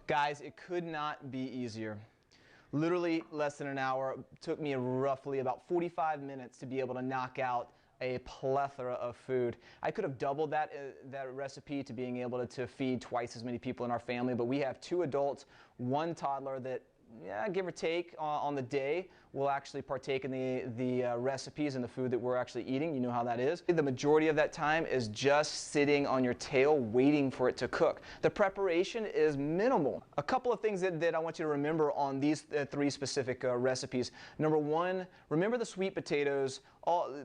Guys, it could not be easier. Literally less than an hour. It took me roughly about 45 minutes to be able to knock out a plethora of food. I could have doubled that recipe to being able to feed twice as many people in our family, but we have 2 adults, 1 toddler that, yeah, give or take on the day, we'll actually partake in the recipes and the food that we're actually eating. You know how that is. The majority of that time is just sitting on your tail waiting for it to cook. The preparation is minimal. A couple of things that I want you to remember on these 3 specific recipes. Number 1, remember the sweet potatoes.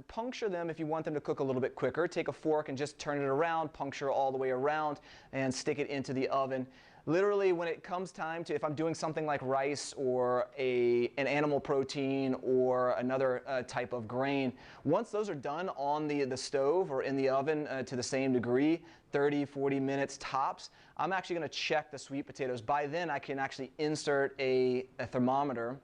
Puncture them if you want them to cook a little bit quicker. Take a fork and just turn it around, puncture all the way around, and stick it into the oven. Literally, when it comes time to, if I'm doing something like rice or an animal protein or another type of grain, once those are done on the stove or in the oven to the same degree, 30, 40 minutes tops, I'm actually going to check the sweet potatoes. By then, I can actually insert a thermometer.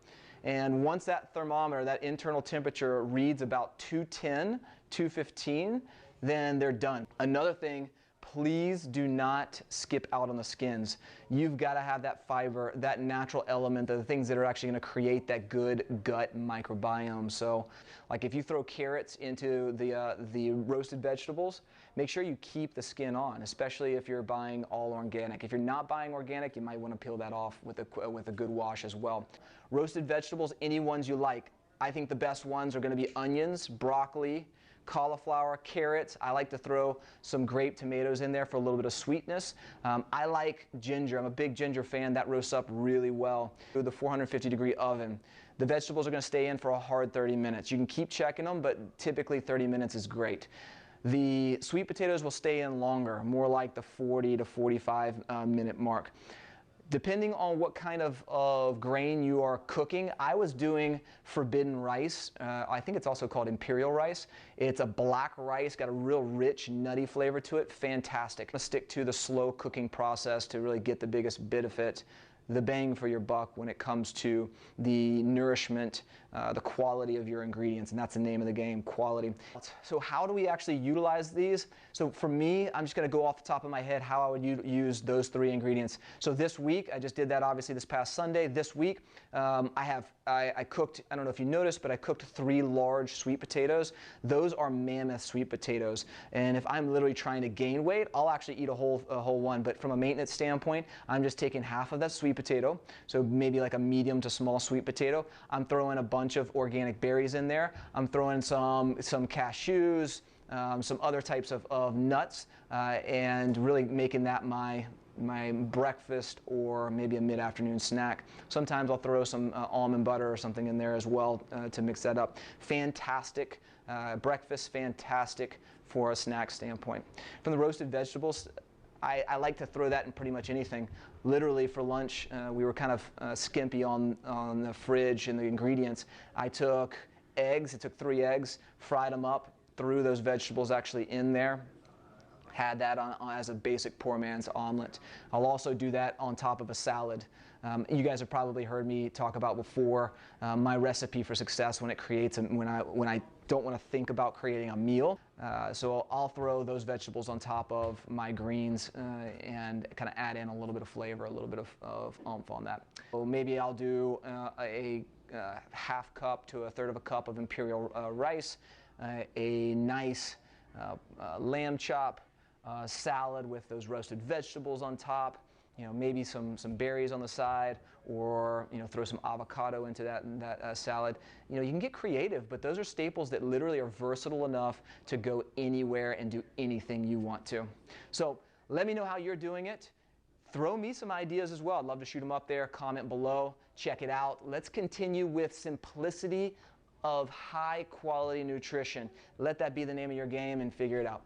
And once that thermometer, that internal temperature reads about 210, 215, then they're done. Another thing, please do not skip out on the skins. You've got to have that fiber, that natural element, the things that are actually going to create that good gut microbiome. So, like if you throw carrots into the roasted vegetables, make sure you keep the skin on, especially if you're buying all organic. If you're not buying organic, you might want to peel that off with a good wash as well. Roasted vegetables, any ones you like. I think the best ones are going to be onions, broccoli, cauliflower, carrots. I like to throw some grape tomatoes in there for a little bit of sweetness. I like ginger. I'm a big ginger fan. That roasts up really well through the 450-degree oven. The vegetables are going to stay in for a hard 30 minutes. You can keep checking them, but typically 30 minutes is great. The sweet potatoes will stay in longer, more like the 40 to 45 minute mark. Depending on what kind of grain you are cooking, I was doing forbidden rice. I think it's also called imperial rice. It's a black rice, got a real rich, nutty flavor to it. Fantastic. I'm gonna stick to the slow cooking process to really get the biggest benefit, the bang for your buck when it comes to the nourishment, the quality of your ingredients, and that's the name of the game, quality. So how do we actually utilize these? So for me, I'm just gonna go off the top of my head how I would use those 3 ingredients. So this week, I just did that obviously this past Sunday. This week, I cooked, I don't know if you noticed, but I cooked 3 large sweet potatoes. Those are mammoth sweet potatoes. And if I'm literally trying to gain weight, I'll actually eat a whole one. But from a maintenance standpoint, I'm just taking half of that sweet potato, so maybe like a medium to small sweet potato. I'm throwing a bunch of organic berries in there. I'm throwing some cashews, some other types of nuts, and really making that my breakfast or maybe a mid-afternoon snack. Sometimes I'll throw some almond butter or something in there as well to mix that up. Fantastic breakfast, fantastic for a snack standpoint. From the roasted vegetables, I like to throw that in pretty much anything. Literally for lunch, we were kind of skimpy on the fridge and the ingredients. I took eggs, it took 3 eggs, fried them up, threw those vegetables actually in there. Had that on as a basic poor man's omelet. I'll also do that on top of a salad. You guys have probably heard me talk about before my recipe for success when I don't want to think about creating a meal. So I'll throw those vegetables on top of my greens and kind of add in a little bit of flavor, a little bit of oomph on that. So maybe I'll do a half cup to a third of a cup of imperial rice, a nice lamb chop, salad with those roasted vegetables on top, you know, maybe some berries on the side, or, you know, throw some avocado into that salad. You know, you can get creative, but those are staples that literally are versatile enough to go anywhere and do anything you want to. So let me know how you're doing it. Throw me some ideas as well. I'd love to shoot them up there, comment below, check it out. Let's continue with simplicity of high quality nutrition. Let that be the name of your game and figure it out.